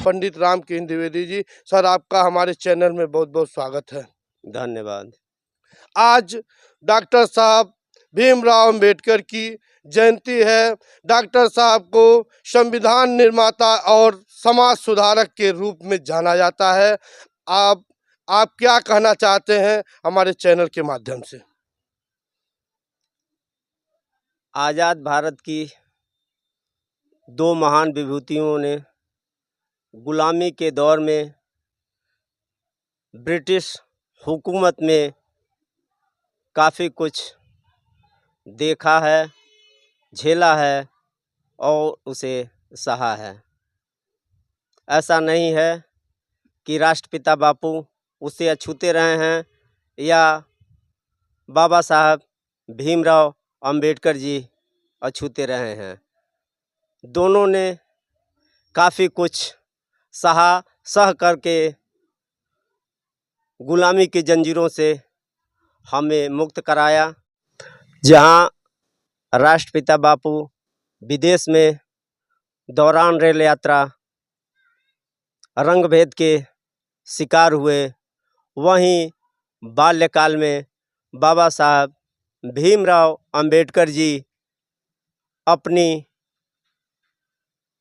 पंडित Ramkishan Dwivedi ji. Sir, आपका हमारे channel में बहुत बहुत स्वागत है। धन्यवाद। आज डॉक्टर साहब भीमराव अंबेडकर की जयंती है। डॉक्टर साहब को संविधान निर्माता और समाज सुधारक के रूप में जाना जाता है। आप क्या कहना चाहते हैं हमारे चैनल के माध्यम से? आज़ाद भारत की दो महान विभूतियों ने गुलामी के दौर में ब्रिटिश हुकूमत में काफ़ी कुछ देखा है, झेला है और उसे सहा है। ऐसा नहीं है कि राष्ट्रपिता बापू उसे अछूते रहे हैं या बाबा साहब भीमराव अंबेडकर जी अछूते रहे हैं। दोनों ने काफ़ी कुछ सह करके गुलामी की जंजीरों से हमें मुक्त कराया। जहां राष्ट्रपिता बापू विदेश में दौरान रेल यात्रा रंगभेद के शिकार हुए, वहीं बाल्यकाल में बाबा साहब भीमराव अंबेडकर जी अपनी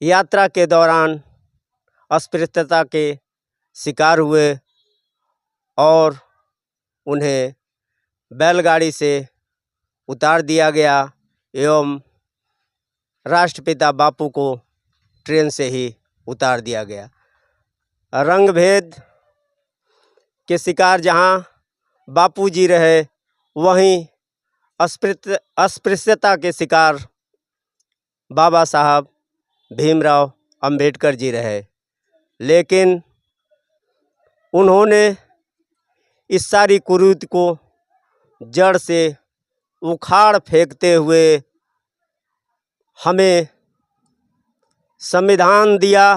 यात्रा के दौरान अस्पृश्यता के शिकार हुए और उन्हें बैलगाड़ी से उतार दिया गया एवं राष्ट्रपिता बापू को ट्रेन से ही उतार दिया गया। रंगभेद के शिकार जहां बापूजी रहे, वहीं अस्पृश्यता के शिकार बाबा साहब भीमराव अंबेडकर जी रहे। लेकिन उन्होंने इस सारी कुरीति को जड़ से उखाड़ फेंकते हुए हमें संविधान दिया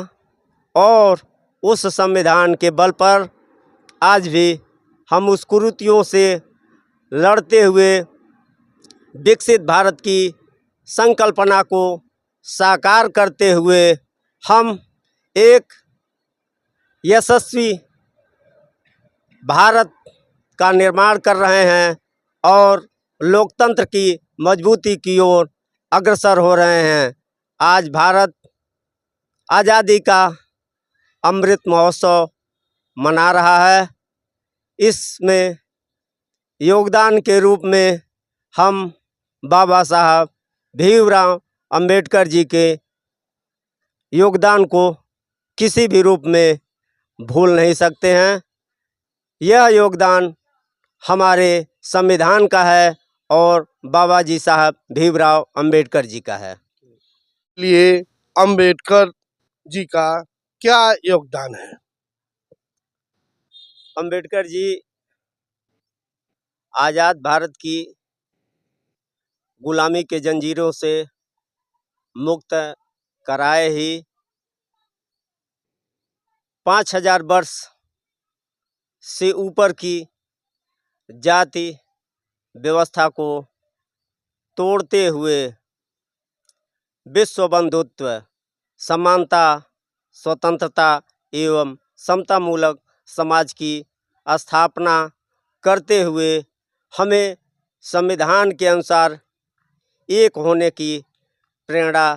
और उस संविधान के बल पर आज भी हम उस कुरीतियों से लड़ते हुए विकसित भारत की संकल्पना को साकार करते हुए हम एक यशस्वी भारत का निर्माण कर रहे हैं और लोकतंत्र की मजबूती की ओर अग्रसर हो रहे हैं। आज भारत आज़ादी का अमृत महोत्सव मना रहा है। इसमें योगदान के रूप में हम बाबा साहब भीमराव अंबेडकर जी के योगदान को किसी भी रूप में भूल नहीं सकते हैं। यह योगदान हमारे संविधान का है और बाबा जी साहब भीमराव अंबेडकर जी का है। लिए अंबेडकर जी का क्या योगदान है? अंबेडकर जी आज़ाद भारत की गुलामी के जंजीरों से मुक्त कराए ही 5000 वर्ष से ऊपर की जाति व्यवस्था को तोड़ते हुए विश्व बंधुत्व, समानता, स्वतंत्रता एवं समतामूलक समाज की स्थापना करते हुए हमें संविधान के अनुसार एक होने की प्रेरणा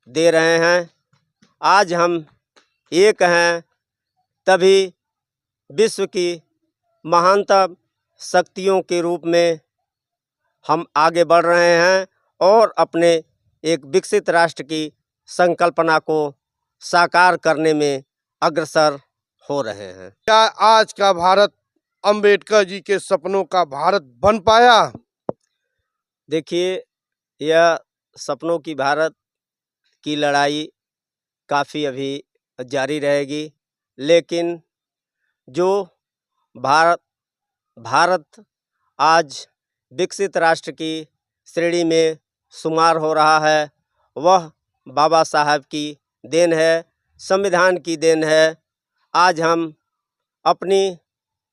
दे रहे हैं। आज हम एक हैं, तभी विश्व की महानतम शक्तियों के रूप में हम आगे बढ़ रहे हैं और अपने एक विकसित राष्ट्र की संकल्पना को साकार करने में अग्रसर हो रहे हैं। क्या आज का भारत अंबेडकर जी के सपनों का भारत बन पाया? देखिए, यह सपनों की भारत की लड़ाई काफ़ी अभी जारी रहेगी, लेकिन जो भारत आज विकसित राष्ट्र की श्रेणी में शुमार हो रहा है, वह बाबा साहब की देन है, संविधान की देन है। आज हम अपनी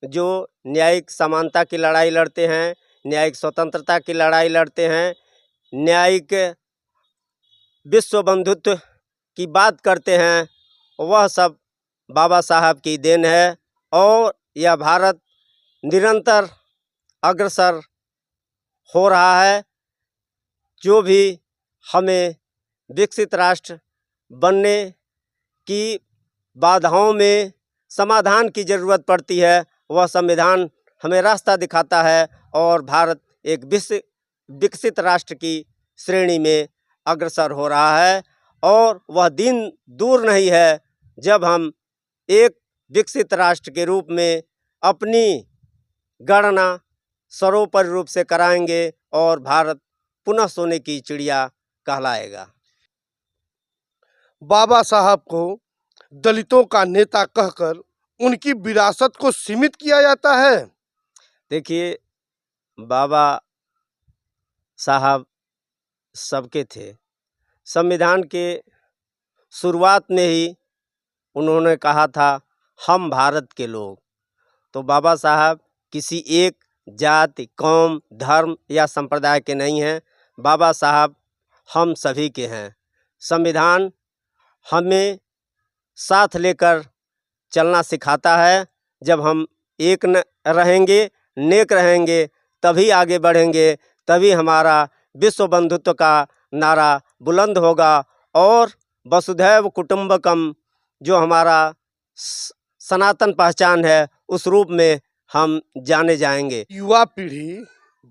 जो न्यायिक समानता की लड़ाई लड़ते हैं, न्यायिक स्वतंत्रता की लड़ाई लड़ते हैं, न्यायिक विश्व बंधुत्व की बात करते हैं, वह सब बाबा साहब की देन है और यह भारत निरंतर अग्रसर हो रहा है। जो भी हमें विकसित राष्ट्र बनने की बाधाओं में समाधान की ज़रूरत पड़ती है, वह संविधान हमें रास्ता दिखाता है और भारत एक विकसित राष्ट्र की श्रेणी में अग्रसर हो रहा है। और वह दिन दूर नहीं है जब हम एक विकसित राष्ट्र के रूप में अपनी गणना सर्वोपरि रूप से कराएंगे और भारत पुनः सोने की चिड़िया कहलाएगा। बाबा साहब को दलितों का नेता कहकर उनकी विरासत को सीमित किया जाता है। देखिए, बाबा साहब सबके थे। संविधान के शुरुआत में ही उन्होंने कहा था, हम भारत के लोग। तो बाबा साहब किसी एक जाति, कौम, धर्म या संप्रदाय के नहीं हैं। बाबा साहब हम सभी के हैं। संविधान हमें साथ लेकर चलना सिखाता है। जब हम एक न रहेंगे, नेक रहेंगे, तभी आगे बढ़ेंगे, तभी हमारा विश्व बंधुत्व का नारा बुलंद होगा और वसुधैव कुटुंबकम जो हमारा सनातन पहचान है, उस रूप में हम जाने जाएंगे। युवा पीढ़ी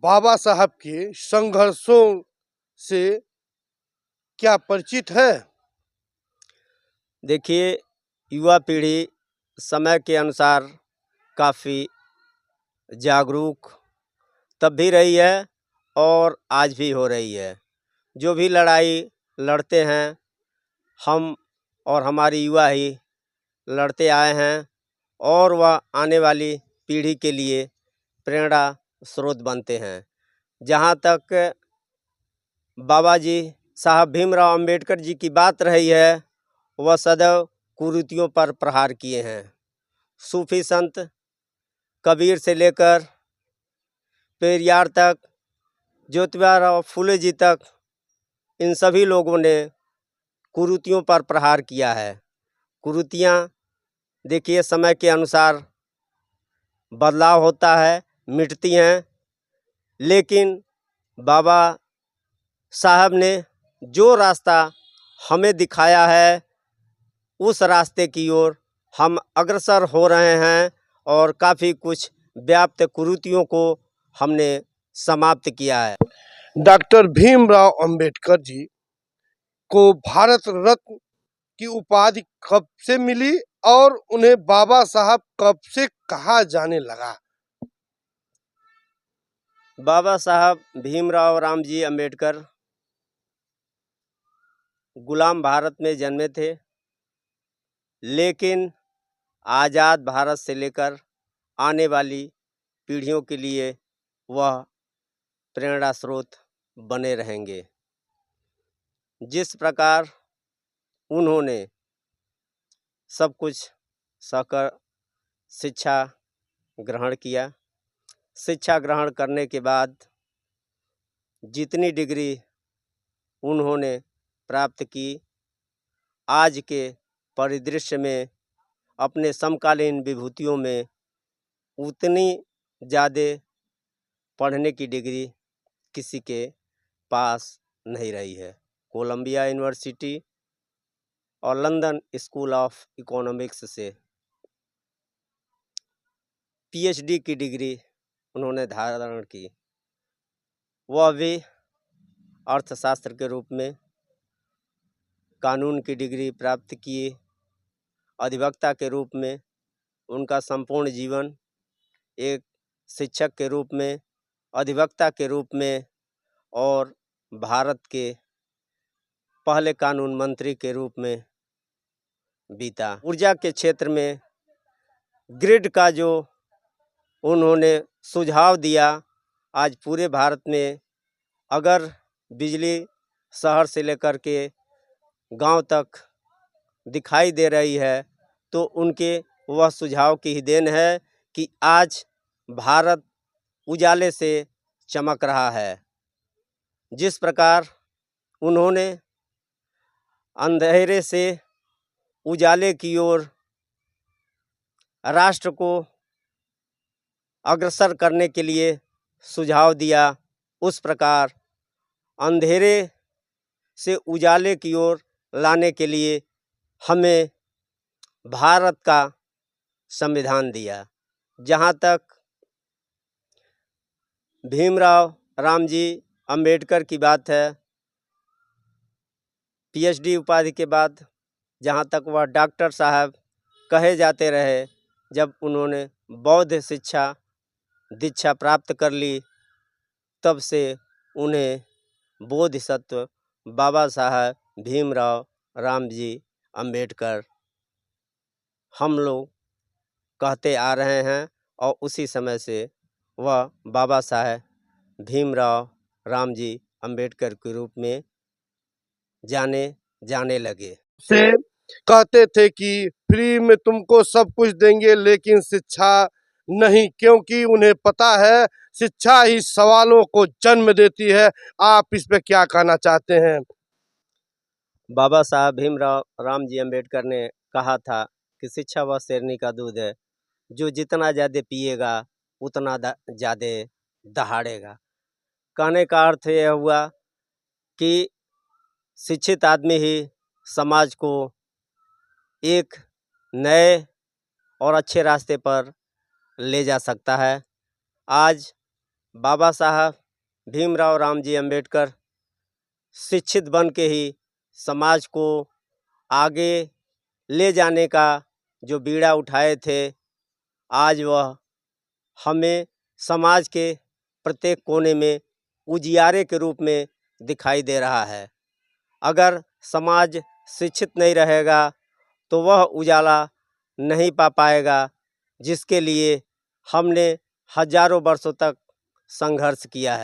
बाबा साहब के संघर्षों से क्या परिचित है? देखिए, युवा पीढ़ी समय के अनुसार काफ़ी जागरूक तब भी रही है और आज भी हो रही है। जो भी लड़ाई लड़ते हैं, हम और हमारी युवा ही लड़ते आए हैं और वह आने वाली पीढ़ी के लिए प्रेरणा स्रोत बनते हैं। जहाँ तक बाबा जी साहब भीमराव अंबेडकर जी की बात रही है, वह सदैव कुरीतियों पर प्रहार किए हैं। सूफी संत कबीर से लेकर पेरियार तक, ज्योतिबा फुले जी तक, इन सभी लोगों ने कुरीतियों पर प्रहार किया है। कुरीतियाँ देखिए समय के अनुसार बदलाव होता है, मिटती हैं, लेकिन बाबा साहब ने जो रास्ता हमें दिखाया है, उस रास्ते की ओर हम अग्रसर हो रहे हैं और काफ़ी कुछ व्याप्त कुरीतियों को हमने समाप्त किया है। डॉक्टर भीमराव अंबेडकर जी को भारत रत्न की उपाधि कब से मिली और उन्हें बाबा साहब कब से कहा जाने लगा? बाबा साहब भीमराव रामजी अंबेडकर गुलाम भारत में जन्मे थे, लेकिन आज़ाद भारत से लेकर आने वाली पीढ़ियों के लिए वह प्रेरणा स्रोत बने रहेंगे। जिस प्रकार उन्होंने सब कुछ सहकर शिक्षा ग्रहण किया, शिक्षा ग्रहण करने के बाद जितनी डिग्री उन्होंने प्राप्त की, आज के परिदृश्य में अपने समकालीन विभूतियों में उतनी ज़्यादा पढ़ने की डिग्री किसी के पास नहीं रही है। कोलंबिया यूनिवर्सिटी और लंदन स्कूल ऑफ इकोनॉमिक्स से पीएचडी की डिग्री उन्होंने धारण की। वह भी अर्थशास्त्र के रूप में कानून की डिग्री प्राप्त किए। अधिवक्ता के रूप में उनका संपूर्ण जीवन, एक शिक्षक के रूप में, अधिवक्ता के रूप में और भारत के पहले कानून मंत्री के रूप में बीता। ऊर्जा के क्षेत्र में ग्रिड का जो उन्होंने सुझाव दिया, आज पूरे भारत में अगर बिजली शहर से लेकर के गांव तक दिखाई दे रही है, तो उनके वह सुझाव की ही देन है कि आज भारत उजाले से चमक रहा है। जिस प्रकार उन्होंने अंधेरे से उजाले की ओर राष्ट्र को अग्रसर करने के लिए सुझाव दिया, उस प्रकार अंधेरे से उजाले की ओर लाने के लिए हमें भारत का संविधान दिया। जहाँ तक भीमराव रामजी अंबेडकर की बात है, पीएचडी उपाधि के बाद जहाँ तक वह डॉक्टर साहब कहे जाते रहे, जब उन्होंने बौद्ध शिक्षा दीक्षा प्राप्त कर ली, तब से उन्हें बोधिसत्व बाबा साहब भीमराव रामजी अंबेडकर हम लोग कहते आ रहे हैं, और उसी समय से वह बाबा साहब भीमराव रामजी अंबेडकर के रूप में जाने लगे। से कहते थे कि फ्री में तुमको सब कुछ देंगे लेकिन शिक्षा नहीं, क्योंकि उन्हें पता है शिक्षा ही सवालों को जन्म देती है। आप इस पे क्या कहना चाहते हैं? बाबा साहब भीमराव रामजी अंबेडकर ने कहा था कि शिक्षा वह शेरनी का दूध है, जो जितना ज़्यादा पिएगा उतना ज़्यादा दहाड़ेगा। कहने का अर्थ यह हुआ कि शिक्षित आदमी ही समाज को एक नए और अच्छे रास्ते पर ले जा सकता है। आज बाबा साहब भीमराव रामजी अंबेडकर शिक्षित बन के ही समाज को आगे ले जाने का जो बीड़ा उठाए थे, आज वह हमें समाज के प्रत्येक कोने में उजियारे के रूप में दिखाई दे रहा है। अगर समाज शिक्षित नहीं रहेगा तो वह उजाला नहीं पा पाएगा, जिसके लिए हमने हजारों वर्षों तक संघर्ष किया है।